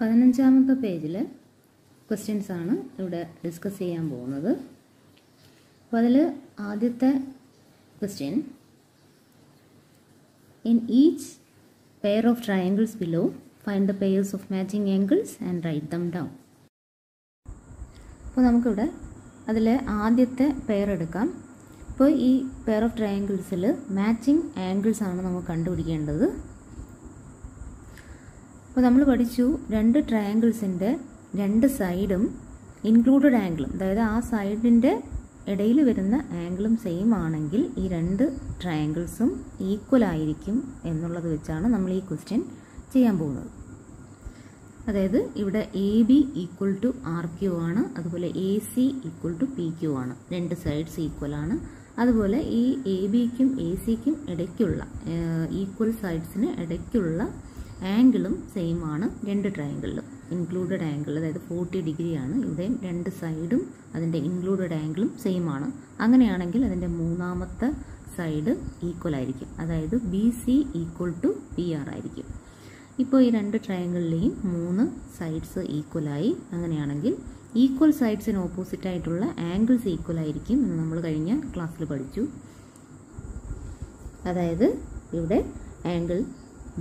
15ാമത്തെ പേജിൽ ക്വസ്റ്റ്യൻസ് ആണ് ഇവിടെ ഡിസ്കസ് ചെയ്യാൻ പോകുന്നത്. അപ്പോൾ അതിൽ ആദ്യത്തെ question, in each pair of triangles below find the pairs of matching angles and write them down. അപ്പോൾ നമുക്കിവിടെ അതിൽ ആദ്യത്തെ പെയർ എടുക്കാം. ഇപ്പോൾ ഈ പെയർ ഓഫ് ട്രയാങ്കിൾസിൽ മാച്ചിങ് ആംഗിൾസ് ആണ് നമുക്ക് കണ്ടുപിടിക്കേണ്ടത്. അപ്പോൾ നമ്മൾ പഠിച്ചു രണ്ട് ട്രയാങ്കിൾസിൻ്റെ രണ്ട് സൈഡും ഇൻക്ലൂഡഡ് ആംഗിളും, അതായത് ആ സൈഡിൻ്റെ ഇടയിൽ വരുന്ന ആംഗിളും സെയിം ആണെങ്കിൽ ഈ രണ്ട് ട്രയാങ്കിൾസും ഈക്വൽ ആയിരിക്കും എന്നുള്ളത് വെച്ചാണ് നമ്മൾ ഈ ക്വസ്റ്റ്യൻ ചെയ്യാൻ പോകുന്നത്. അതായത് ഇവിടെ A B equal to R Q ആണ്, അതുപോലെ A C equal to P Q ആണ്. രണ്ട് സൈഡ്സ് ഈക്വൽ ആണ്. അതുപോലെ ഈ എ ബിക്കും എ സിക്കും ഇടയ്ക്കുള്ള ഈക്വൽ സൈഡ്സിന് ഇടയ്ക്കുള്ള ആംഗിളും സെയിം ആണ് രണ്ട് ട്രയാങ്കിളിലും. ഇൻക്ലൂഡഡ് ആംഗിൾ, അതായത് 40 ഡിഗ്രി ആണ്. ഇവിടെയും രണ്ട് സൈഡും അതിൻ്റെ ഇൻക്ലൂഡഡ് ആംഗിളും സെയിം ആണ്. അങ്ങനെയാണെങ്കിൽ അതിൻ്റെ മൂന്നാമത്തെ സൈഡ് ഈക്വൽ ആയിരിക്കും, അതായത് B C equal to P R ആയിരിക്കും. ഇപ്പോൾ ഈ രണ്ട് ട്രയാങ്കിളിലെയും മൂന്ന് സൈഡ്സ് ഈക്വലായി. അങ്ങനെയാണെങ്കിൽ ഈക്വൽ സൈഡ്സിന് ഓപ്പോസിറ്റ് ആയിട്ടുള്ള ആംഗിൾസ് ഈക്വൽ ആയിരിക്കും എന്ന് നമ്മൾ കഴിഞ്ഞ ക്ലാസ്സിൽ പഠിച്ചു. അതായത് ഇവിടെ angle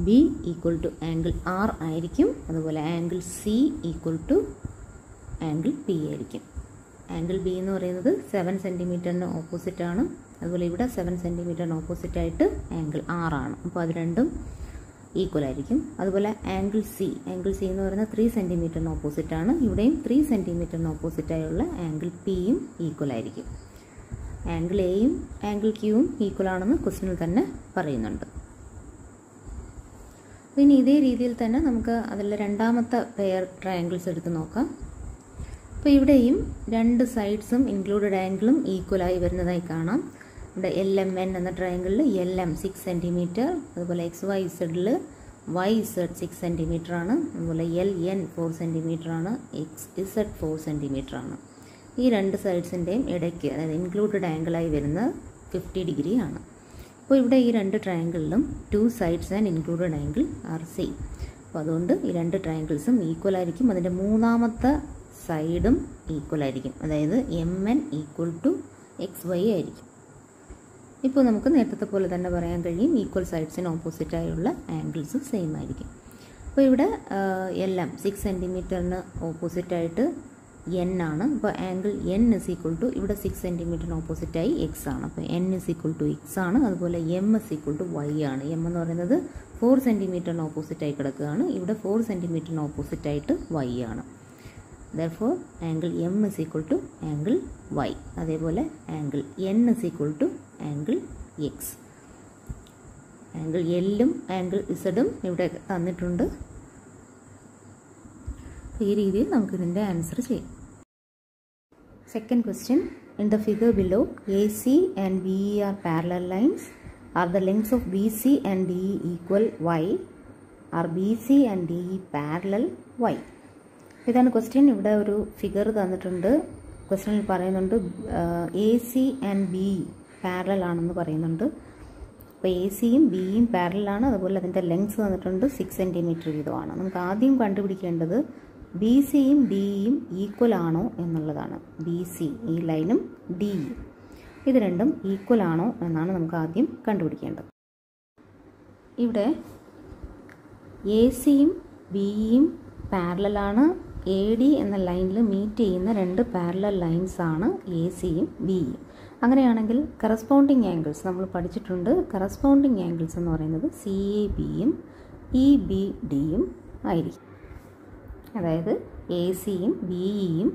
B equal to angle R ആയിരിക്കും, അതുപോലെ angle C equal to angle P ആയിരിക്കും. ആംഗിൾ ബി എന്ന് പറയുന്നത് 7 സെൻറ്റിമീറ്ററിന് ഓപ്പോസിറ്റാണ്, അതുപോലെ ഇവിടെ 7 സെൻറ്റിമീറ്ററിന് ഓപ്പോസിറ്റായിട്ട് ആംഗിൾ ആർ ആണ്. അപ്പോൾ അത് രണ്ടും ഈക്വൽ ആയിരിക്കും. അതുപോലെ ആംഗിൾ സി എന്ന് പറയുന്നത് 3 സെൻറ്റിമീറ്ററിന് ഓപ്പോസിറ്റാണ്. ഇവിടെയും 3 സെൻറ്റിമീറ്ററിന് ഓപ്പോസിറ്റായുള്ള ആംഗിൾ പിയും ഈക്വൽ ആയിരിക്കും. ആംഗിൾ എയും ആംഗിൾ ക്യൂവും ഈക്വൽ ആണെന്ന് ക്വസ്റ്റ്യനിൽ തന്നെ പറയുന്നുണ്ട്. ഇനി ഇതേ രീതിയിൽ തന്നെ നമുക്ക് അതിൽ രണ്ടാമത്തെ പെയർ ട്രയാങ്കിൾസ് എടുത്ത് നോക്കാം. അപ്പോൾ ഇവിടെയും രണ്ട് സൈഡ്സും ഇൻക്ലൂഡഡ് ആംഗിളും ഈക്വലായി വരുന്നതായി കാണാം. ഇവിടെ എൽ എം എൻ എന്ന ട്രയാങ്കിളിൽ എൽ എം 6 സെൻറ്റിമീറ്റർ, അതുപോലെ എക്സ് വൈ ഇസഡിൽ വൈ ഇസഡ് 6 സെൻറ്റിമീറ്റർ ആണ്, അതുപോലെ എൽ എൻ 4 സെൻറ്റിമീറ്റർ ആണ്, എക്സ് ഇസഡ് 4 സെൻറ്റിമീറ്റർ ആണ്. ഈ രണ്ട് സൈഡ്സിൻ്റെയും ഇടയ്ക്ക്, അതായത് ഇൻക്ലൂഡഡ് ആംഗിളായി വരുന്നത് 50 ഡിഗ്രി ആണ്. അപ്പോൾ ഇവിടെ ഈ രണ്ട് ട്രയാങ്കിളിലും 2 sides and included angle are same. അപ്പോൾ അതുകൊണ്ട് ഈ രണ്ട് ട്രയാങ്കിൾസും ഈക്വൽ ആയിരിക്കും. അതിൻ്റെ മൂന്നാമത്തെ സൈഡും ഈക്വൽ ആയിരിക്കും, അതായത് M N equal to X Y ആയിരിക്കും. ഇപ്പോൾ നമുക്ക് നേരത്തെ പോലെ തന്നെ പറയാൻ കഴിയും, ഈക്വൽ സൈഡ്സിന് ഓപ്പോസിറ്റായുള്ള ആംഗിൾസ് സെയിം ആയിരിക്കും. അപ്പോൾ ഇവിടെ എൽ എം 6 സെൻറ്റിമീറ്ററിന് ഓപ്പോസിറ്റായിട്ട് എൻ ആണ്. അപ്പോൾ angle N is equal to, ഇവിടെ 6 സെൻറ്റിമീറ്ററിന് ഓപ്പോസിറ്റായി എക്സ് ആണ്. അപ്പോൾ N is equal to X ആണ്. അതുപോലെ M is equal to Y ആണ്. എം എന്ന് പറയുന്നത് 4 സെൻറ്റിമീറ്ററിന് ഓപ്പോസിറ്റായി കിടക്കുകയാണ്. ഇവിടെ 4 സെൻറ്റിമീറ്ററിന് ഓപ്പോസിറ്റായിട്ട് വൈ ആണ്. Therefore angle M is equal to angle Y. അതേപോലെ angle N is equal to angle X. Angle എല്ലും ആംഗിൾ ഇസഡും ഇവിടെ തന്നിട്ടുണ്ട്. ഈ രീതിയിൽ നമുക്കിതിൻ്റെ ആൻസർ ചെയ്യാം. Second question, in the figure below, AC and BE are parallel lines. Are the lengths of BC and DE equal y? Are BC and DE parallel y? ഇതാണ് question. ഇവിടെ ഒരു ഫിഗർ തന്നിട്ടുണ്ട്. ക്വസ്റ്റ്യനിൽ പറയുന്നുണ്ട് AC and BE പാരലൽ ആണെന്ന് പറയുന്നുണ്ട്. അപ്പോൾ ACയും BEയും parallel ആണ്. അതുപോലെ അതിൻ്റെ ലെങ്ത്സ് തന്നിട്ടുണ്ട് 6 സെൻറ്റിമീറ്റർ വീതമാണ്. നമുക്ക് ആദ്യം കണ്ടുപിടിക്കേണ്ടത് ബി സിയും ഡിയും ഈക്വൽ ആണോ എന്നുള്ളതാണ്. ബി സി ഈ ലൈനും ഡിയും ഇത് രണ്ടും ഈക്വൽ ആണോ എന്നാണ് നമുക്ക് ആദ്യം കണ്ടുപിടിക്കേണ്ടത്. ഇവിടെ എ സിയും ബിയും പാരലലാണ്. എ ഡി എന്ന ലൈനിൽ മീറ്റ് ചെയ്യുന്ന രണ്ട് പാരലൽ ലൈൻസ് ആണ് എ സിയും ബിയും. അങ്ങനെയാണെങ്കിൽ കറസ്പോണ്ടിങ് ആംഗിൾസ് നമ്മൾ പഠിച്ചിട്ടുണ്ട്. കറസ്പോണ്ടിങ് ആംഗിൾസ് എന്ന് പറയുന്നത് സി എ ബിയും ഇ ബി ഡിയും ആയിരിക്കും. അതായത് എ സിയും ബിഇയും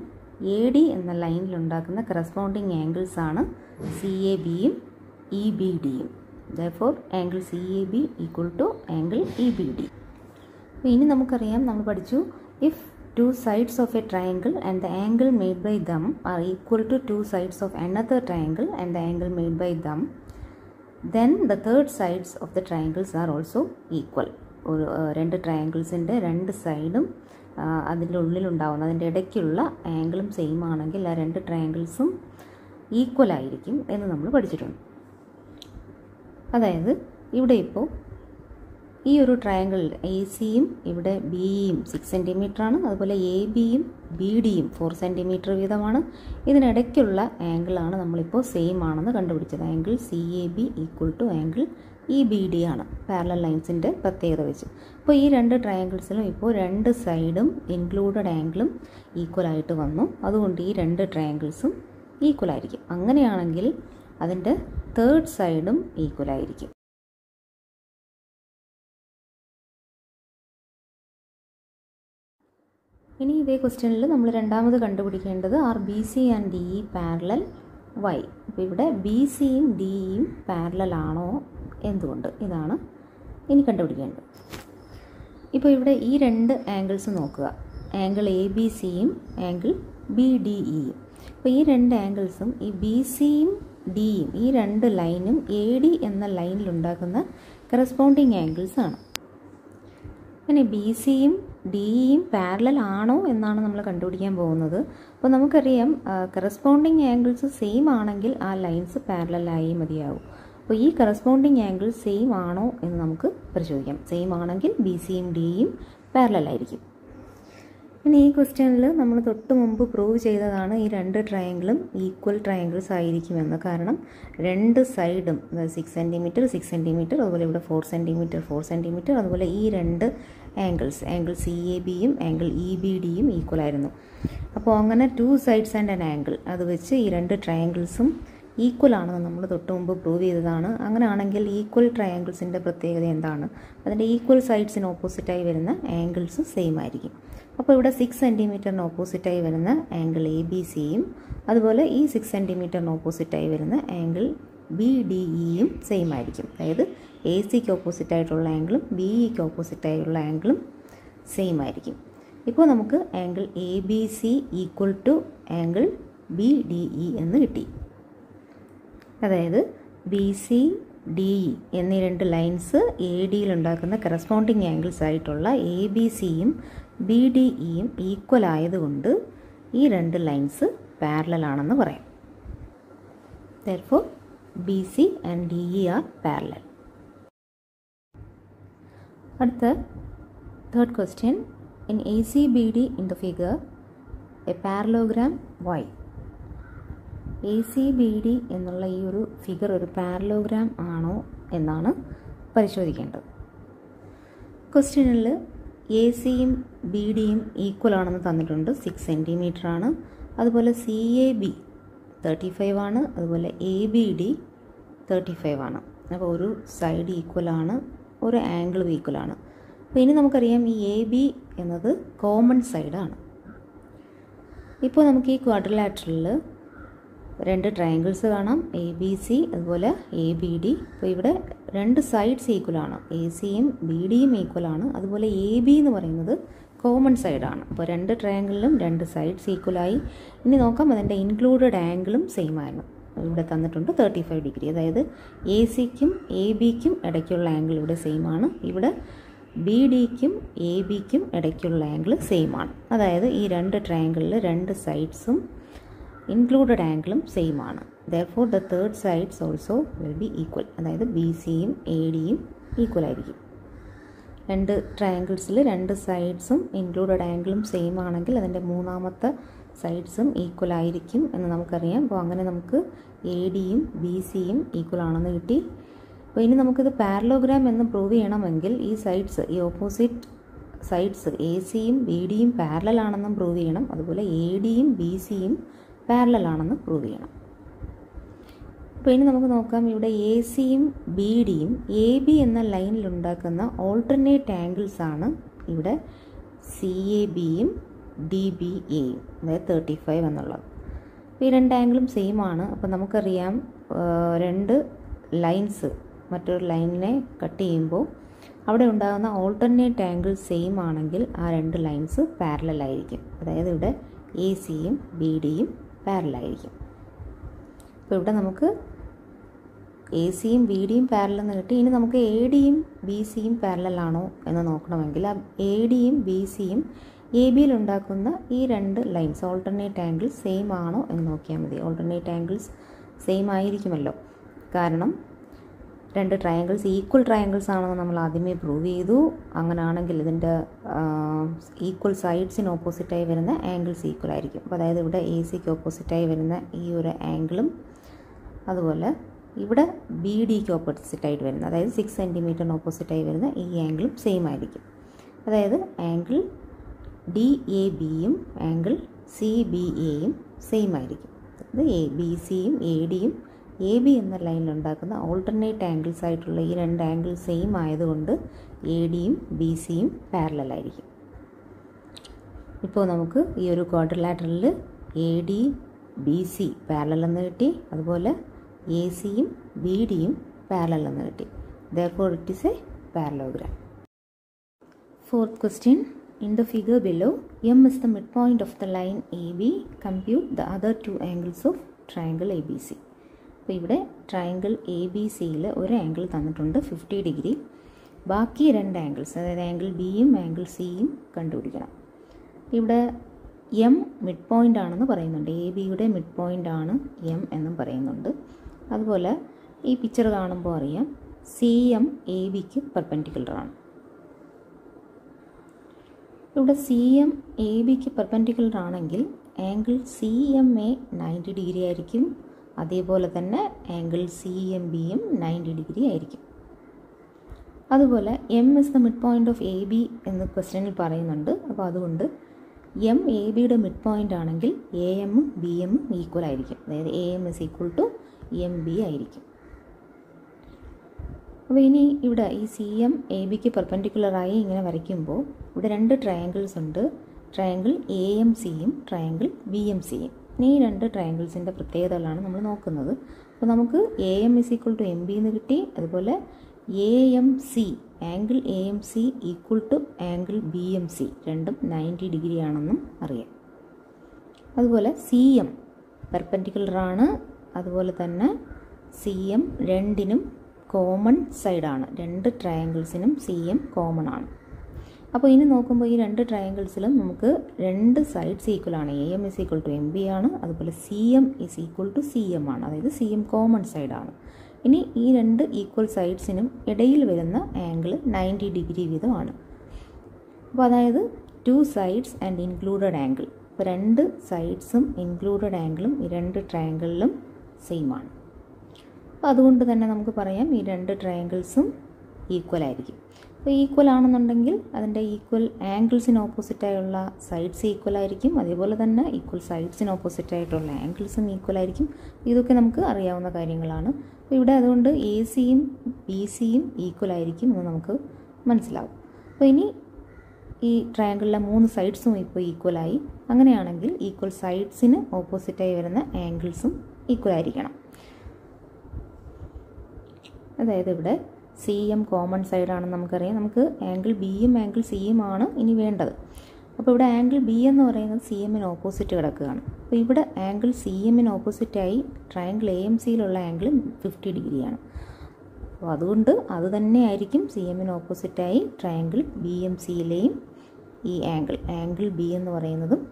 എ ഡി എന്ന ലൈനിലുണ്ടാക്കുന്ന കറസ്പോണ്ടിങ് ആംഗിൾസ് ആണ് സി എ ബിയും ഇ ബി ഡിയും. Therefore angle C A B equal to angle E B D. ഇനി നമുക്കറിയാം, നമ്മൾ പഠിച്ചു if 2 sides of a triangle and the angle made by them are equal to 2 sides of another triangle and the angle made by them, then the third sides of the triangles are also equal. രണ്ട് ട്രയാങ്കിൾസിൻ്റെ രണ്ട് സൈഡും അതിൻ്റെ ഉള്ളിലുണ്ടാവുന്ന അതിൻ്റെ ഇടയ്ക്കുള്ള ആംഗിളും same ആണെങ്കിൽ ആ രണ്ട് ട്രയാങ്കിൾസും ഈക്വൽ ആയിരിക്കും എന്ന് നമ്മൾ പഠിച്ചിട്ടുണ്ട്. അതായത് ഇവിടെ ഇപ്പോൾ ഈ ഒരു ട്രയാങ്കിളിൽ എ സിയും ഇവിടെ ബിയും 6 സെൻറ്റിമീറ്റർ ആണ്, അതുപോലെ എ ബിയും ബി ഡിയും 4 സെൻറ്റിമീറ്റർ വീതമാണ്. ഇതിനിടയ്ക്കുള്ള ആംഗിളാണ് നമ്മളിപ്പോൾ സെയിം ആണെന്ന് കണ്ടുപിടിച്ചത്. Angle C A B equal to angle E B D ആണ് പാരലൽ ലൈൻസിൻ്റെ പ്രത്യേകത വെച്ച്. അപ്പോൾ ഈ രണ്ട് ട്രയാങ്കിൾസിലും ഇപ്പോൾ രണ്ട് സൈഡും ഇൻക്ലൂഡഡ് ആംഗിളും ഈക്വൽ ആയിട്ട് വന്നു. അതുകൊണ്ട് ഈ രണ്ട് ട്രയാങ്കിൾസും ഈക്വൽ ആയിരിക്കും. അങ്ങനെയാണെങ്കിൽ അതിൻ്റെ തേർഡ് സൈഡും ഈക്വൽ ആയിരിക്കും. ഇനി ഇതേ ക്വസ്റ്റ്യനിൽ നമ്മൾ രണ്ടാമത് കണ്ടുപിടിക്കേണ്ടത് are B C and D E parallel why. അപ്പോൾ ഇവിടെ ബി സിയും ഡിയും പാരലൽ ആണോ, എന്തുകൊണ്ട്, ഇതാണ് ഇനി കണ്ടുപിടിക്കേണ്ടത്. ഇപ്പോൾ ഇവിടെ ഈ രണ്ട് ആംഗിൾസ് നോക്കുക, ആംഗിൾ എ ബി സിയും ആംഗിൾ ബി ഡി ഇയും. അപ്പോൾ ഈ രണ്ട് ആംഗിൾസും ഈ ബി സിയും ഡിയും ഈ രണ്ട് ലൈനും എ ഡി എന്ന ലൈനിലുണ്ടാക്കുന്ന കറസ്പോണ്ടിങ് ആംഗിൾസ് ആണ്. അങ്ങനെ ബി സിയും ഡിയും പാരലൽ ആണോ എന്നാണ് നമ്മൾ കണ്ടുപിടിക്കാൻ പോകുന്നത്. അപ്പോൾ നമുക്കറിയാം കറസ്പോണ്ടിങ് ആംഗിൾസ് സെയിം ആണെങ്കിൽ ആ ലൈൻസ് പാരലലായി മതിയാവും. അപ്പോൾ ഈ കറസ്പോണ്ടിങ് ആംഗിൾ സെയിം ആണോ എന്ന് നമുക്ക് പരിശോധിക്കാം. സെയിം ആണെങ്കിൽ ബി സിയും ഡിയും പാരലലായിരിക്കും. ഇനി ഈ ക്വസ്റ്റ്യനിൽ നമ്മൾ തൊട്ട് മുമ്പ് പ്രൂവ് ചെയ്തതാണ് ഈ രണ്ട് ട്രയാങ്കിളും ഈക്വൽ ട്രയാങ്കിൾസ് ആയിരിക്കുമെന്ന്. കാരണം രണ്ട് സൈഡും 6 സെൻറ്റിമീറ്റർ 6 സെൻറ്റിമീറ്റർ, അതുപോലെ ഇവിടെ 4 സെൻറ്റിമീറ്റർ 4 സെൻറ്റിമീറ്റർ, അതുപോലെ ഈ രണ്ട് ആംഗിൾസ് ആംഗിൾ സി എ ബിയും ആംഗിൾ ഇ ബി ഡിയും ഈക്വൽ ആയിരുന്നു. അപ്പോൾ അങ്ങനെ 2 സൈഡ്സ് ആൻഡ് ആൻ ആംഗിൾ അത് വെച്ച് ഈ രണ്ട് ട്രയാങ്കിൾസും ഈക്വൽ ആണെന്ന് നമ്മൾ തൊട്ട് മുമ്പ് പ്രൂവ് ചെയ്തതാണ്. അങ്ങനെയാണെങ്കിൽ ഈക്വൽ ട്രയാങ്കിൾസിൻ്റെ പ്രത്യേകത എന്താണ്? അതിൻ്റെ ഈക്വൽ സൈഡ്സിന് ഓപ്പോസിറ്റായി വരുന്ന ആംഗിൾസ് സെയിം ആയിരിക്കും. അപ്പോൾ ഇവിടെ 6 സെൻറ്റിമീറ്ററിന് ഓപ്പോസിറ്റായി വരുന്ന ആംഗിൾ എ ബി സിയും അതുപോലെ ഈ 6 സെൻറ്റിമീറ്ററിന് ഓപ്പോസിറ്റായി വരുന്ന ആംഗിൾ ബി ഡി ഇയും സെയിം ആയിരിക്കും. അതായത് എ സിക്ക് ഓപ്പോസിറ്റായിട്ടുള്ള ആംഗിളും ബി ഇക്ക് ഓപ്പോസിറ്റായിട്ടുള്ള ആംഗിളും സെയിം ആയിരിക്കും. ഇപ്പോൾ നമുക്ക് angle A B C equal to angle B D E എന്ന് കിട്ടി. അതായത് ബി സി ഡി ഇ എന്നീ രണ്ട് ലൈൻസ് എ ഡിയിലുണ്ടാക്കുന്ന കറസ്പോണ്ടിങ് ആംഗിൾസ് ആയിട്ടുള്ള എ ബി സിയും ബി ഡി ഇയും ഈക്വൽ ആയതുകൊണ്ട് ഈ രണ്ട് ലൈൻസ് പാരലൽ ആണെന്ന് പറയാം. Therefore, BC and DE are parallel. അടുത്ത third question. In ACBD in the figure, a parallelogram Y. ACBD എന്നുള്ള ഈ ഒരു ഫിഗർ ഒരു പാരലോഗ്രാം ആണോ എന്നാണ് പരിശോധിക്കേണ്ടത്. ക്വസ്റ്റ്യനിൽ എ സിയും ബി ഡിയും ഈക്വൽ ആണെന്ന് തന്നിട്ടുണ്ട്. 6 സെൻറ്റിമീറ്റർ ആണ്. അതുപോലെ സി എ ബി 35 ആണ്. അതുപോലെ എ ബി ഡി 35 ആണ്. അപ്പോൾ ഒരു സൈഡ് ഈക്വൽ ആണ്, ഒരു ആംഗിളും ഈക്വൽ ആണ്. അപ്പോൾ ഇനി നമുക്കറിയാം ഈ എ ബി എന്നത് കോമൺ സൈഡാണ്. ഇപ്പോൾ നമുക്ക് ഈ ക്വാഡ്രിലാറ്ററലിൽ രണ്ട് ട്രയാങ്കിൾസ് കാണാം, എ ബി സി അതുപോലെ എ ബി ഡി. അപ്പോൾ ഇവിടെ രണ്ട് സൈഡ്സ് ഈക്വലാണ്, എ സിയും ബി ഡിയും ഈക്വലാണ്. അതുപോലെ എ ബി എന്ന് പറയുന്നത് കോമൺ സൈഡാണ്. അപ്പോൾ രണ്ട് ട്രയാങ്കിളിലും രണ്ട് സൈഡ്സ് ഈക്വലായി. ഇനി നോക്കാം അതിൻ്റെ ഇൻക്ലൂഡഡ് ആംഗിളും സെയിം ആയിരുന്നു. ഇവിടെ തന്നിട്ടുണ്ട് 35 ഡിഗ്രി. അതായത് എ സിക്കും എ ബിക്കും ഇടയ്ക്കുള്ള ആംഗിൾ ഇവിടെ സെയിം ആണ്. ഇവിടെ ബി ഡിക്കും എ ബിക്കും ഇടയ്ക്കുള്ള ആംഗിൾ സെയിം ആണ്. അതായത് ഈ രണ്ട് ട്രയാങ്കിളിൽ രണ്ട് സൈഡ്സും ഇൻക്ലൂഡഡ് ആംഗിളും സെയിം ആണ്. Therefore, the third sides also will be equal. അതായത് ബി സിയും എ ഡിയും ഈക്വൽ ആയിരിക്കും. രണ്ട് ട്രയാങ്കിൾസിൽ രണ്ട് സൈഡ്സും ഇൻക്ലൂഡഡ് ആംഗിളും സെയിം ആണെങ്കിൽ അതിൻ്റെ മൂന്നാമത്തെ സൈഡ്സും ഈക്വൽ ആയിരിക്കും എന്ന് നമുക്കറിയാം. അപ്പോൾ അങ്ങനെ നമുക്ക് എ ഡിയും ബി സിയും ഈക്വൽ ആണെന്ന് കിട്ടി. അപ്പോൾ ഇനി നമുക്കിത് പാരലോഗ്രാം എന്ന് പ്രൂവ് ചെയ്യണമെങ്കിൽ ഈ സൈഡ്സ്, ഈ ഓപ്പോസിറ്റ് സൈഡ്സ് എ സിയും ബി ഡിയും പാരലൽ ആണെന്നും പ്രൂവ് ചെയ്യണം. അതുപോലെ എ ഡിയും ബി സിയും പാരലൽ ആണെന്ന് പ്രൂവ് ചെയ്യണം. അപ്പോൾ ഇനി നമുക്ക് നോക്കാം, ഇവിടെ എ സിയും ബി ഡിയും എ ബി എന്ന ലൈനിലുണ്ടാക്കുന്ന ഓൾട്ടർനേറ്റ് ആംഗിൾസ് ആണ് ഇവിടെ സി എ ബിയും ഡി ബി എയും, അതായത് 35 എന്നുള്ളത്. അപ്പോൾ ഈ രണ്ട് ആംഗിളും സെയിം ആണ്. അപ്പോൾ നമുക്കറിയാം രണ്ട് ലൈൻസ് മറ്റൊരു ലൈനിനെ കട്ട് ചെയ്യുമ്പോൾ അവിടെ ഉണ്ടാകുന്ന ഓൾട്ടർനേറ്റ് ആംഗിൾ സെയിം ആണെങ്കിൽ ആ രണ്ട് ലൈൻസ് പാരലൽ ആയിരിക്കും. അതായത് ഇവിടെ എ സിയും ബി ഡിയും പാരലൽ ആയിരിക്കും. അപ്പോൾ ഇവിടെ നമുക്ക് എ സിയും ബി ഡിയും പാരലൽ എന്ന് കിട്ടി. ഇനി നമുക്ക് എ ഡിയും ബി സിയും പാരലൽ ആണോ എന്ന് നോക്കണമെങ്കിൽ ആ എ ഡിയും ബി സിയും എ ബിയിൽ ഉണ്ടാക്കുന്ന ഈ രണ്ട് ലൈൻസ് ഓൾട്ടർനേറ്റ് ആംഗിൾസ് സെയിം ആണോ എന്ന് നോക്കിയാൽ മതി. ഓൾട്ടർനേറ്റ് ആംഗിൾസ് സെയിം ആയിരിക്കുമല്ലോ. കാരണം രണ്ട് ട്രയാങ്കിൾസ് ഈക്വൽ ട്രയാങ്കിൾസ് ആണെന്ന് നമ്മൾ ആദ്യമേ പ്രൂവ് ചെയ്തു. അങ്ങനെയാണെങ്കിൽ ഇതിൻ്റെ ഈക്വൽ സൈഡ്സിന് ഓപ്പോസിറ്റായി വരുന്ന ആംഗിൾസ് ഈക്വൽ ആയിരിക്കും. അപ്പോൾ അതായത് ഇവിടെ എ സിക്ക് ഓപ്പോസിറ്റായി വരുന്ന ഈ ഒരു ആംഗിളും അതുപോലെ ഇവിടെ ബി ഡിക്ക് ഓപ്പോസിറ്റായിട്ട് വരുന്ന, അതായത് 6 സെൻറ്റിമീറ്ററിന് ഓപ്പോസിറ്റായി വരുന്ന ഈ ആംഗിളും സെയിം ആയിരിക്കും. അതായത് ആംഗിൾ ഡി എ ബിയും ആംഗിൾ സി ബി എയും സെയിം ആയിരിക്കും. അത് എ ബി സിയും എ ഡിയും എ ബി എന്ന ലൈനിലുണ്ടാക്കുന്ന ഓൾട്ടർനേറ്റ് ആംഗിൾസ് ആയിട്ടുള്ള ഈ രണ്ട് ആംഗിൾ സെയിം ആയതുകൊണ്ട് എ ഡിയും ബി സിയും പാരലൽ ആയിരിക്കും. ഇപ്പോൾ നമുക്ക് ഈ ഒരു ക്വാഡ്രിലാറ്ററലിൽ A D B C parallel എന്ന് കിട്ടി, അതുപോലെ എ സിയും ബി ഡിയും പാരലൽ എന്ന് കിട്ടി. Therefore it is a parallelogram. Fourth question. In the figure below, M is the midpoint of the line AB. Compute the other two angles of triangle ABC. അപ്പോൾ ഇവിടെ triangle A B സിയിൽ ഒരു angle തന്നിട്ടുണ്ട് 50 degree. ബാക്കി രണ്ട് angles, അതായത് angle ബിയും angle സിയും കണ്ടുപിടിക്കണം. ഇവിടെ എം മിഡ് പോയിൻ്റ് ആണെന്ന് പറയുന്നുണ്ട്. എ ബിയുടെ മിഡ് പോയിൻ്റ് ആണ് എം എന്നും പറയുന്നുണ്ട്. അതുപോലെ ഈ പിക്ചർ കാണുമ്പോൾ അറിയാം സി എം എ ബിക്ക് പെർപെൻഡിക്കുലറാണ്. ഇവിടെ സി എം എ ബിക്ക് പെർപെൻഡിക്കുലർ ആണെങ്കിൽ angle C M A 90 degree ആയിരിക്കും. അതേപോലെ തന്നെ ആംഗിൾ സി എം ബിയും 90 ഡിഗ്രി ആയിരിക്കും. അതുപോലെ M is the mid point of A B എന്ന് ക്വസ്റ്റ്യനിൽ പറയുന്നുണ്ട്. അപ്പോൾ അതുകൊണ്ട് എം എ ബിയുടെ മിഡ് പോയിൻ്റ് ആണെങ്കിൽ എ എമ്മും ബി എമ്മും ഈക്വൽ ആയിരിക്കും. അതായത് A M is equal to M B ആയിരിക്കും. അപ്പോൾ ഇനി ഇവിടെ ഈ സി എം എ ബിക്ക് പെർപെൻഡിക്കുലറായി ഇങ്ങനെ വരയ്ക്കുമ്പോൾ ഇവിടെ രണ്ട് ട്രയാങ്കിൾസ് ഉണ്ട്. ട്രയാങ്കിൾ എ എം സിയും ട്രയാങ്കിൾ ബി എം സിയും. ഇനി ഈ രണ്ട് ട്രയാങ്കിൾസിൻ്റെ പ്രത്യേകതകളാണ് നമ്മൾ നോക്കുന്നത്. അപ്പോൾ നമുക്ക് A M is equal to M B എന്ന് കിട്ടി. അതുപോലെ A M C angle A M C equal to angle B M C രണ്ടും 90 ഡിഗ്രി ആണെന്നും അറിയാം. അതുപോലെ സി എം പെർപെൻഡിക്കുലറാണ്. അതുപോലെ തന്നെ സി എം രണ്ടിനും കോമൺ സൈഡാണ്. രണ്ട് ട്രയാങ്കിൾസിനും സി എം കോമൺ ആണ്. അപ്പോൾ ഇനി നോക്കുമ്പോൾ ഈ രണ്ട് ട്രയാങ്കിൾസിലും നമുക്ക് രണ്ട് സൈഡ്സ് ഈക്വൽ ആണ്. A M is equal to M B ആണ്. അതുപോലെ C M is equal to C M ആണ്. അതായത് സി എം കോമൺ സൈഡാണ്. ഇനി ഈ രണ്ട് ഈക്വൽ സൈഡ്സിനും ഇടയിൽ വരുന്ന ആംഗിൾ 90 ഡിഗ്രി വീതമാണ്. അപ്പോൾ അതായത് 2 സൈഡ്സ് ആൻഡ് ഇൻക്ലൂഡഡ് ആംഗിൾ. അപ്പോൾ രണ്ട് സൈഡ്സും ഇൻക്ലൂഡഡ് ആംഗിളും ഈ രണ്ട് ട്രയാങ്കിളിലും സെയിം ആണ്. അപ്പോൾ അതുകൊണ്ട് തന്നെ നമുക്ക് പറയാം ഈ രണ്ട് ട്രയാങ്കിൾസും ഈക്വൽ ആയിരിക്കും. അപ്പോൾ ഈക്വൽ ആണെന്നുണ്ടെങ്കിൽ അതിൻ്റെ ഈക്വൽ ആംഗിൾസിന് ഓപ്പോസിറ്റായുള്ള സൈഡ്സ് ഈക്വൽ ആയിരിക്കും. അതേപോലെ തന്നെ ഈക്വൽ സൈഡ്സിന് ഓപ്പോസിറ്റായിട്ടുള്ള ആംഗിൾസും ഈക്വൽ ആയിരിക്കും. ഇതൊക്കെ നമുക്ക് അറിയാവുന്ന കാര്യങ്ങളാണ്. അപ്പോൾ ഇവിടെ അതുകൊണ്ട് എ സിയും ബി സിയും ഈക്വൽ ആയിരിക്കും എന്ന് നമുക്ക് മനസ്സിലാവും. അപ്പോൾ ഇനി ഈ ട്രയാങ്കിളിലെ 3 സൈഡ്സും ഇപ്പോൾ ഈക്വലായി. അങ്ങനെയാണെങ്കിൽ ഈക്വൽ സൈഡ്സിന് ഓപ്പോസിറ്റായി വരുന്ന ആംഗിൾസും ഈക്വൽ ആയിരിക്കണം. അതായത് ഇവിടെ സി എം കോമൺ സൈഡാണെന്ന് നമുക്കറിയാം. നമുക്ക് ആംഗിൾ ബിയും ആംഗിൾ സിയും ആണ് ഇനി വേണ്ടത്. അപ്പോൾ ഇവിടെ ആംഗിൾ ബി എന്ന് പറയുന്നത് സി എമ്മിന് ഓപ്പോസിറ്റ് കിടക്കുകയാണ്. അപ്പോൾ ഇവിടെ ആംഗിൾ സി എമ്മിന് ഓപ്പോസിറ്റായി ട്രയാങ്കിൾ എ എം സിയിലുള്ള ആംഗിൾ 50 ഡിഗ്രിയാണ്. അപ്പോൾ അതുകൊണ്ട് അത് തന്നെ ആയിരിക്കും സി എമ്മിന് ഓപ്പോസിറ്റായി ട്രയാങ്കിൾ ബി എം സിയിലെയും ഈ ആംഗിൾ ബി എന്ന് പറയുന്നതും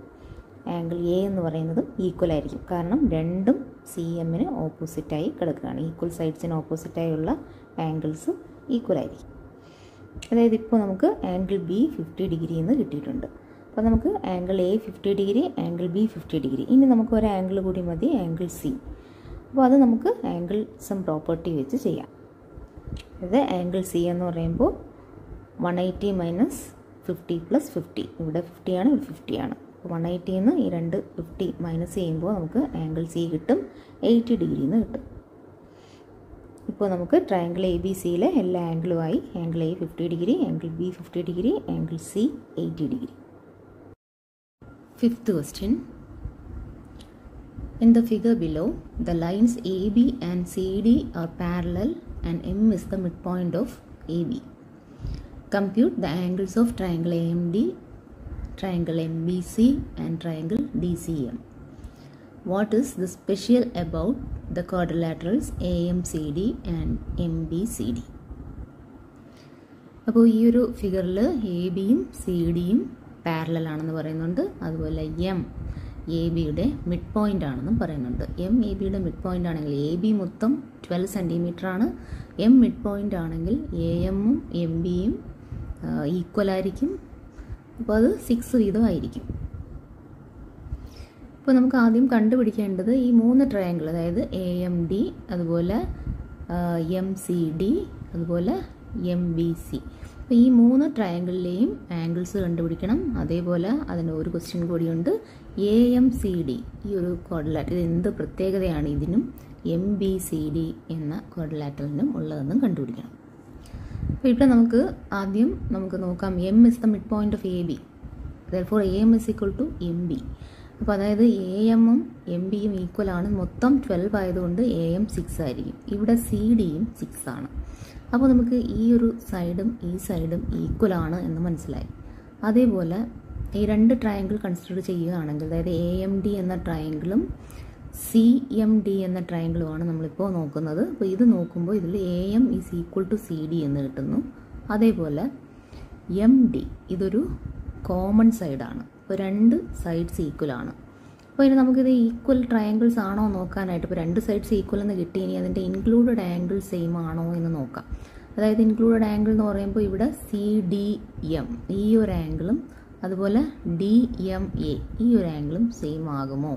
ആംഗിൾ എ എന്ന് പറയുന്നതും ഈക്വൽ ആയിരിക്കും. കാരണം രണ്ടും സി എമ്മിന് ഓപ്പോസിറ്റായി കിടക്കുകയാണ്. ഈക്വൽ സൈഡ്സിന് ഓപ്പോസിറ്റായുള്ള ആംഗിൾസ് ഈക്വൽ ആയിരിക്കും. അതായത് ഇപ്പോൾ നമുക്ക് ആംഗിൾ ബി 50 ഡിഗ്രി എന്ന് കിട്ടിയിട്ടുണ്ട്. അപ്പോൾ നമുക്ക് angle A 50 degree, angle B 50 degree. ഇനി നമുക്ക് ഒരു ആംഗിൾ കൂടി മതി, ആംഗിൾ സി. അപ്പോൾ അത് നമുക്ക് ആംഗിൾ സം പ്രോപ്പർട്ടി വെച്ച് ചെയ്യാം. അതായത് ആംഗിൾ സി എന്ന് പറയുമ്പോൾ 180 മൈനസ് 50 പ്ലസ് 50. ഇവിടെ 50 ആണ്, ഇവിടെ 50 ആണ്. അപ്പോൾ 180 നിന്ന് ഈ 50 മൈനസ് ചെയ്യുമ്പോൾ നമുക്ക് ആംഗിൾ സി കിട്ടും 80 ഡിഗ്രി എന്ന് കിട്ടും. ഇപ്പോൾ നമുക്ക് ട്രയാങ്കിൾ എ ബി സിയിലെ എല്ലാ ആംഗിളുമായി angle A 50 degree, angle B 50 degree, angle C 80 degree. Fifth question. In the figure below, the lines AB and CD are parallel and M is the midpoint of AB. Compute the angles of triangle AMD, triangle MBC and triangle DCM. What is the special about the quadrilaterals AMCD and MBCD? അപ്പോൾ ഈ ഒരു ഫിഗറിൽ A ബിയും C ഡിയും parallel ആണെന്ന് പറയുന്നുണ്ട്. അതുപോലെ A ബിയുടെ മിഡ് പോയിൻ്റ് ആണെന്നും പറയുന്നുണ്ട്. എം എ ബിയുടെ മിഡ് പോയിൻ്റ് ആണെങ്കിൽ എ ബി മൊത്തം 12 സെൻറ്റിമീറ്റർ ആണ്. എം മിഡ് പോയിൻ്റ് ആണെങ്കിൽ എ എമ്മും എം ബിയും ഈക്വൽ ആയിരിക്കും. അപ്പോൾ അത് 6 വീതമായിരിക്കും. ഇപ്പോൾ നമുക്ക് ആദ്യം കണ്ടുപിടിക്കേണ്ടത് ഈ 3 ട്രയാങ്കിൾ, അതായത് എ എം ഡി, അതുപോലെ എം സി ഡി, അതുപോലെ എം ബി സി. അപ്പോൾ ഈ 3 ട്രയാങ്കിളിലെയും ആംഗിൾസ് കണ്ടുപിടിക്കണം. അതേപോലെ അതിന് ഒരു ക്വസ്റ്റ്യൻ കൂടിയുണ്ട്. എ എം സി ഡി ഈ ഒരു ക്വാഡ്രിലാറ്ററൽ, ഇത് എന്ത് പ്രത്യേകതയാണ് ഇതിനും എം ബി സി ഡി എന്ന ക്വാഡ്രിലാറ്ററലിനും ഉള്ളതെന്നും കണ്ടുപിടിക്കണം. അപ്പോൾ ഇവിടെ ആദ്യം നമുക്ക് നോക്കാം. M is the mid point of A B, therefore A M is equal to M B. അപ്പോൾ അതായത് എ എമ്മും എം ബിയും ഈക്വൽ ആണ്. മൊത്തം 12 ആയതുകൊണ്ട് എ എം 6 ആയിരിക്കും. ഇവിടെ സി ഡിയും 6 ആണ്. അപ്പോൾ നമുക്ക് ഈ ഒരു സൈഡും ഈ സൈഡും ഈക്വൽ ആണ് എന്ന് മനസ്സിലായി. അതേപോലെ ഈ 2 ട്രയാങ്കിൾ കൺസിഡർ ചെയ്യുകയാണെങ്കിൽ, അതായത് എ എം ഡി എന്ന ട്രയാങ്കിളും സി എം ഡി എന്ന ട്രയാങ്കിളുമാണ് നമ്മളിപ്പോൾ നോക്കുന്നത്. അപ്പോൾ ഇത് നോക്കുമ്പോൾ ഇതിൽ A M is equal to C D എന്ന് കിട്ടുന്നു. അതേപോലെ എം ഡി ഇതൊരു കോമൺ സൈഡാണ്. അപ്പോൾ 2 സൈഡ്സ് ഈക്വൽ ആണ്. അപ്പോൾ ഇനി നമുക്കിത് ഈക്വൽ ട്രയാങ്കിൾസ് ആണോ നോക്കാനായിട്ട്, ഇപ്പോൾ 2 സൈഡ്സ് ഈക്വൽ എന്ന് കിട്ടി, ഇനി അതിൻ്റെ ഇൻക്ലൂഡഡ് ആംഗിൾ സെയിം ആണോ എന്ന് നോക്കാം. അതായത് ഇൻക്ലൂഡഡ് ആംഗിൾ എന്ന് പറയുമ്പോൾ ഇവിടെ സി ഡി എം ഈ ഒരു ആംഗിളും അതുപോലെ ഡി എം എ ഈ ഒരു ആംഗിളും സെയിം ആകുമോ?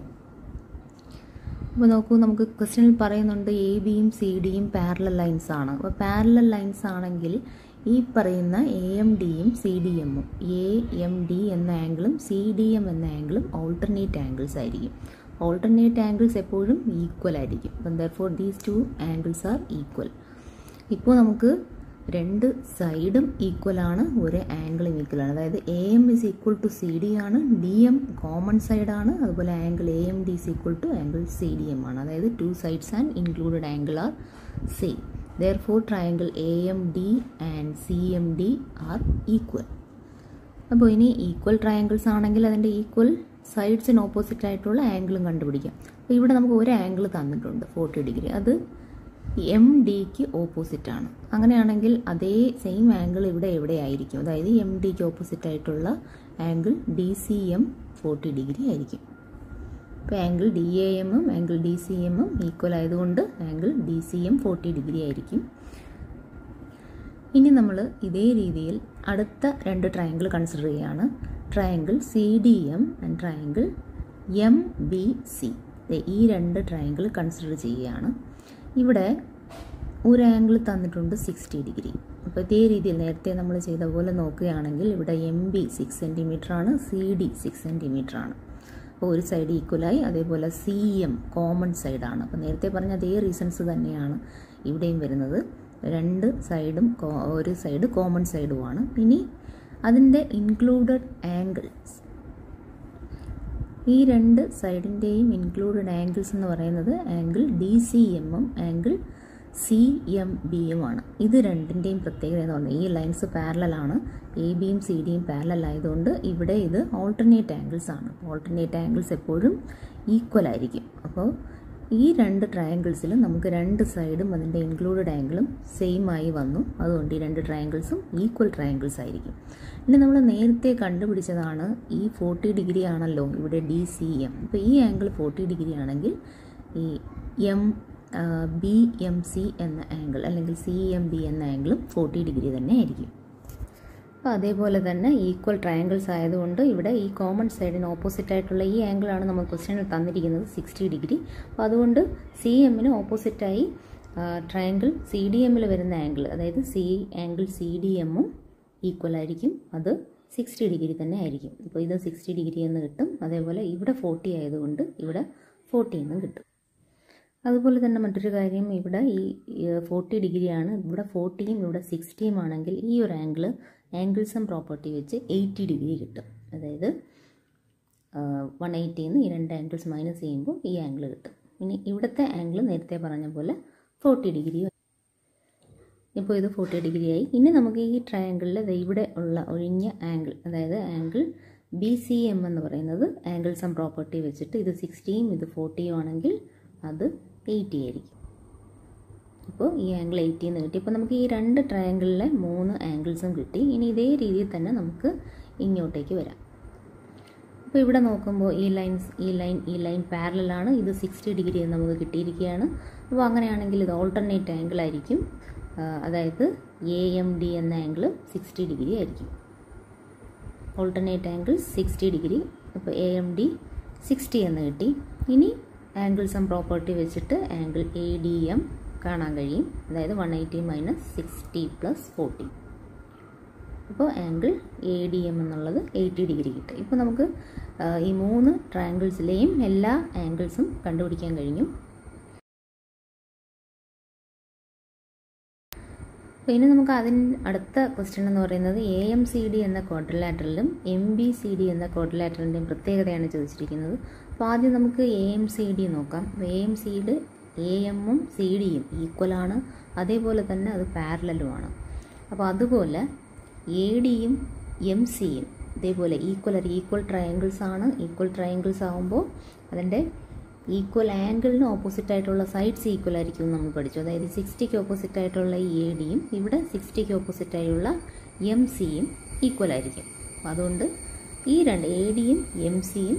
അപ്പോൾ നോക്കൂ, നമുക്ക് ക്വസ്റ്റ്യനിൽ പറയുന്നുണ്ട് എ ബിയും സി ഡിയും പാരലൽ ലൈൻസ് ആണ്. അപ്പോൾ പാരലൽ ലൈൻസ് ആണെങ്കിൽ ഈ പറയുന്ന എ എം ഡിയും സി ഡി എമ്മും, എ എം ഡി എന്ന ആംഗിളും സി ഡി എം എന്ന ആംഗിളും ഓൾട്ടർനേറ്റ് ആംഗിൾസ് ആയിരിക്കും. ഓൾട്ടർനേറ്റ് ആംഗിൾസ് എപ്പോഴും ഈക്വൽ ആയിരിക്കും. അപ്പം therefore these 2 angles are equal. ഇപ്പോൾ നമുക്ക് 2 സൈഡും ഈക്വൽ ആണ്, ഒരു ആംഗിളും ഈക്വൽ ആണ്. അതായത് A M is equal to C D ആണ്, ഡി എം കോമൺ സൈഡാണ്, അതുപോലെ angle A M D is equal to angle C D M ആണ്. അതായത് 2 sides and included angle are same. Therefore triangle AMD and CMD are equal. അപ്പോൾ ഇനി equal triangles ആണെങ്കിൽ അതിൻ്റെ equal സൈഡ്സിന് ഓപ്പോസിറ്റ് ആയിട്ടുള്ള ആംഗിളും കണ്ടുപിടിക്കാം. അപ്പോൾ ഇവിടെ നമുക്ക് ഒരു ആംഗിൾ തന്നിട്ടുണ്ട് 40 ഡിഗ്രി, അത് എം ഡിക്ക് ഓപ്പോസിറ്റ് ആണ്. അങ്ങനെയാണെങ്കിൽ അതേ സെയിം ആംഗിൾ ഇവിടെ എവിടെയായിരിക്കും? അതായത് എം ഡിക്ക് ഓപ്പോസിറ്റ് ആയിട്ടുള്ള angle D C M 40 degree ആയിരിക്കും. ഇപ്പോൾ ആംഗിൾ ഡി എ എമ്മും ആംഗിൾ ഡി സി എമ്മും ഈക്വൽ ആയതുകൊണ്ട് angle D C M 40 degree ആയിരിക്കും. ഇനി നമ്മൾ ഇതേ രീതിയിൽ അടുത്ത 2 ട്രയാങ്കിൾ കൺസിഡർ ചെയ്യുകയാണ്. Triangle C D M and triangle M B C. ഈ 2 ട്രയാങ്കിൾ കൺസിഡർ ചെയ്യുകയാണ്. ഇവിടെ ഒരു ആംഗിൾ തന്നിട്ടുണ്ട് 60 ഡിഗ്രി. അപ്പോൾ ഇതേ രീതിയിൽ നേരത്തെ നമ്മൾ ചെയ്ത പോലെ നോക്കുകയാണെങ്കിൽ ഇവിടെ എം ബി 6 സെൻറ്റിമീറ്റർ ആണ്, സി ഡി 6 സെൻറ്റിമീറ്റർ ആണ്. അപ്പോൾ ഒരു സൈഡ് ഈക്വലായി. അതേപോലെ സി എം കോമൺ സൈഡാണ്. അപ്പോൾ നേരത്തെ പറഞ്ഞ അതേ റീസൺസ് തന്നെയാണ് ഇവിടെയും വരുന്നത്. 2 സൈഡും ഒരു സൈഡ് കോമൺ സൈഡുമാണ്. ഇനി അതിൻ്റെ ഇൻക്ലൂഡഡ് ആംഗിൾസ്, ഈ 2 സൈഡിൻ്റെയും ഇൻക്ലൂഡഡ് ആംഗിൾസ് എന്ന് പറയുന്നത് ആംഗിൾ ഡി സി എമ്മും ആംഗിൾ സി എം ബിയുമാണ്. ഇത് രണ്ടിൻ്റെയും പ്രത്യേകത എന്ന് പറഞ്ഞാൽ ഈ ലൈൻസ് പാരലലാണ്. എ ബിയും സി ഡിയും പാരലൽ ആയതുകൊണ്ട് ഇവിടെ ഇത് ഓൾട്ടർനേറ്റ് ആംഗിൾസ് ആണ്. ഓൾട്ടർനേറ്റ് ആംഗിൾസ് എപ്പോഴും ഈക്വൽ ആയിരിക്കും. അപ്പോൾ ഈ 2 ട്രയാങ്കിൾസിലും നമുക്ക് 2 സൈഡും അതിൻ്റെ ഇൻക്ലൂഡഡ് ആംഗിളും സെയിം ആയി വന്നു. അതുകൊണ്ട് ഈ 2 ട്രയാങ്കിൾസും ഈക്വൽ ട്രയാങ്കിൾസ് ആയിരിക്കും. ഇനി നമ്മൾ നേരത്തെ കണ്ടുപിടിച്ചതാണ് ഈ 40 ഡിഗ്രി ആണല്ലോ ഇവിടെ ഡി സി എം. അപ്പോൾ ഈ ആംഗിൾ 40 ഡിഗ്രി ആണെങ്കിൽ ഈ എം ബി എം സി എന്ന ആംഗിൾ അല്ലെങ്കിൽ സി എം ബി എന്ന ആംഗിളും 40 ഡിഗ്രി തന്നെ ആയിരിക്കും. അപ്പോൾ അതേപോലെ തന്നെ ഈക്വൽ ട്രയാങ്കിൾസ് ആയതുകൊണ്ട് ഇവിടെ ഈ കോമൺ സൈഡിന് ഓപ്പോസിറ്റ് ആയിട്ടുള്ള ഈ ആംഗിളാണ് നമ്മൾ ക്വസ്റ്റ്യനിൽ തന്നിരിക്കുന്നത് 60 ഡിഗ്രി. അപ്പോൾ അതുകൊണ്ട് സി എമ്മിന് ഓപ്പോസിറ്റായി ട്രയാങ്കിൾ സി ഡി എമ്മിൽ വരുന്ന ആംഗിൾ, അതായത് ആംഗിൾ സി ഡി എമ്മും ഈക്വൽ ആയിരിക്കും. അത് 60 ഡിഗ്രി തന്നെ ആയിരിക്കും. അപ്പോൾ ഇത് 60 ഡിഗ്രി എന്ന് കിട്ടും. അതേപോലെ ഇവിടെ 40 ആയതുകൊണ്ട് ഇവിടെ 40 എന്നും കിട്ടും. അതുപോലെ തന്നെ മറ്റൊരു കാര്യം, ഇവിടെ ഈ 40 ഡിഗ്രിയാണ്, ഇവിടെ 40യും ഇവിടെ 60യും ആണെങ്കിൽ ഈ ഒരു ആംഗിൾ സം പ്രോപ്പർട്ടി വെച്ച് 80 ഡിഗ്രി കിട്ടും. അതായത് 180 നിന്ന് ഈ 2 ആംഗിൾസ് മൈനസ് ചെയ്യുമ്പോൾ ഈ ആംഗിൾ കിട്ടും. ഇനി ഇവിടുത്തെ ആംഗിൾ നേരത്തെ പറഞ്ഞ പോലെ 40 ഡിഗ്രി. ഇപ്പോൾ ഇത് 40 ഡിഗ്രി ആയി. ഇനി നമുക്ക് ഈ ട്രയാങ്കിളിൽ ഇവിടെ ഉള്ള ഒഴിഞ്ഞ ആംഗിൾ, അതായത് ആംഗിൾ ബി സി എം എന്ന് പറയുന്നത് ആംഗിൾ സം പ്രോപ്പർട്ടി വെച്ചിട്ട് ഇത് 60യും ഇത് 40യും ആണെങ്കിൽ അത് 80 ആയിരിക്കും. അപ്പോൾ ഈ ആംഗിൾ 80 എന്ന് കിട്ടി. ഇപ്പോൾ നമുക്ക് ഈ 2 ട്രയാങ്കിളിലെ 3 ആംഗിൾസും കിട്ടി. ഇനി ഇതേ രീതിയിൽ തന്നെ നമുക്ക് ഇങ്ങോട്ടേക്ക് വരാം. അപ്പോൾ ഇവിടെ നോക്കുമ്പോൾ ഈ ലൈൻ പാരലലാണ്, ഇത് 60 ഡിഗ്രി എന്ന് നമുക്ക് കിട്ടിയിരിക്കുകയാണ്. അപ്പോൾ അങ്ങനെയാണെങ്കിൽ ഇത് ഓൾട്ടർനേറ്റ് ആംഗിൾ ആയിരിക്കും, അതായത് AMD എന്ന ആംഗിൾ 60 ഡിഗ്രി ആയിരിക്കും. Alternate angle 60 degree. അപ്പോൾ AMD 60 എന്ന് കിട്ടി. ഇനി ആംഗിൾ സം പ്രോപ്പർട്ടി വെച്ചിട്ട് ആംഗിൾ ADM കാണാൻ കഴിയും, അതായത് 180 - 60 + 40. അപ്പോൾ ആംഗിൾ ADM എന്നുള്ളത് 80 ഡിഗ്രി കിട്ടും. ഇപ്പോൾ നമുക്ക് ഈ 3 ട്രയാങ്കിൾസിലെയും എല്ലാ ആംഗിൾസും കണ്ടുപിടിക്കാൻ കഴിഞ്ഞു. അപ്പോൾ ഇനി നമുക്ക് അടുത്ത ക്വസ്റ്റ്യൻ എന്ന് പറയുന്നത് AMCD എന്ന ക്വാഡ്രിലാറ്ററലും MBCD എന്ന ക്വാഡ്രിലാറ്ററലിൻ്റെയും പ്രത്യേകതയാണ് ചോദിച്ചിരിക്കുന്നത്. അപ്പോൾ ആദ്യം നമുക്ക് AMCD നോക്കാം. AMഉം CDയും ഈക്വലാണ്, അതേപോലെ തന്നെ അത് പാരലലുമാണ്. അപ്പോൾ അതുപോലെ ADയും MCയും ഇതേപോലെ ഈക്വൽ ട്രയാങ്കിൾസ് ആണ്. ഈക്വൽ ട്രയാങ്കിൾസ് ആകുമ്പോൾ അതിൻ്റെ ഈക്വൽ ആംഗിളിന് ഓപ്പോസിറ്റ് ആയിട്ടുള്ള സൈഡ്സ് ഈക്വൽ ആയിരിക്കും നമ്മൾ പഠിച്ചു. അതായത് 60ക്ക് ഓപ്പോസിറ്റ് ആയിട്ടുള്ള ഈ ADയും ഇവിടെ 60ക്ക് ഓപ്പോസിറ്റ് ആയിട്ടുള്ള MCയും ഈക്വൽ ആയിരിക്കും. അതുകൊണ്ട് ഈ രണ്ട് ADയും MCയും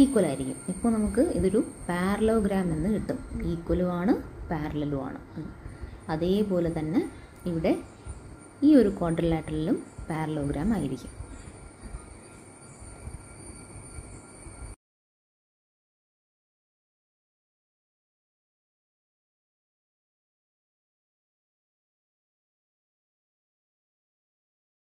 ഈക്വൽ ആയിരിക്കും. ഇപ്പോൾ നമുക്ക് ഇതൊരു പാരലോഗ്രാം എന്ന് കിട്ടും. ഈക്വലുമാണ്, പാരലലുമാണ്. അതേപോലെ തന്നെ ഇവിടെ ഈ ഒരു ക്വാഡ്രിലാറ്ററലിലും പാരലോഗ്രാം ആയിരിക്കും.